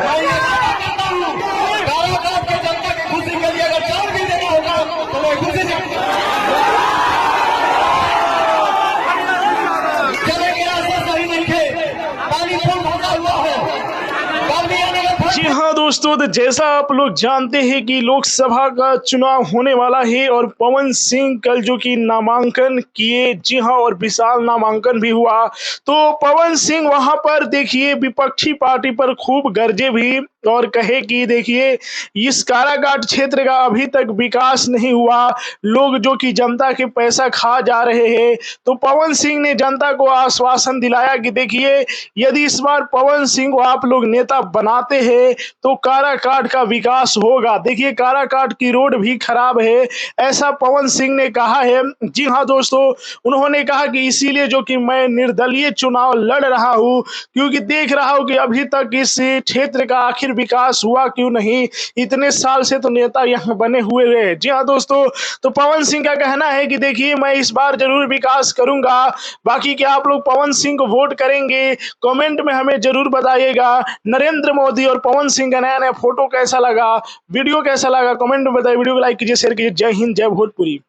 मैं ये दावा करता हूँ, काराकाट के जनता की खुशी के लिए अगर जान भी देना होगा तो मैं खुशी से चलेंगे। रास्ता सही नहीं थे, पानी फूल भरा हुआ हो, गर्मी आने का जी हाँ दोस्तों, तो जैसा आप लोग जानते हैं कि लोकसभा का चुनाव होने वाला है और पवन सिंह कल जो कि नामांकन किए, जी हाँ, और विशाल नामांकन भी हुआ। तो पवन सिंह वहां पर देखिए विपक्षी पार्टी पर खूब गरजे भी और कहे कि देखिए इस कारागाट क्षेत्र का अभी तक विकास नहीं हुआ, लोग जो कि जनता के पैसा खा जा रहे हैं। तो पवन सिंह ने जनता को आश्वासन दिलाया कि देखिए यदि इस बार पवन सिंह को आप लोग नेता बनाते हैं तो काराकाट का विकास होगा। देखिए काराकाट की रोड भी खराब है, ऐसा पवन सिंह ने कहा है। जी हाँ दोस्तों, उन्होंने कहा कि इसीलिए जो कि मैं निर्दलीय चुनाव लड़ रहा हूं, क्योंकि देख रहा हूं कि अभी तक इस क्षेत्र का आखिर विकास हुआ क्यों नहीं, इतने साल से तो नेता यहाँ बने हुए हैं। जी हाँ दोस्तों, तो पवन सिंह का कहना है कि देखिए मैं इस बार जरूर विकास करूंगा। बाकी क्या आप लोग पवन सिंह को वोट करेंगे, कमेंट में हमें जरूर बताइएगा। नरेंद्र मोदी और पवन सिंह का नया नया फोटो कैसा लगा, वीडियो कैसा लगा, कमेंट में बताइए। वीडियो को लाइक कीजिए, शेयर कीजिए। जय हिंद, जय भोजपुरी।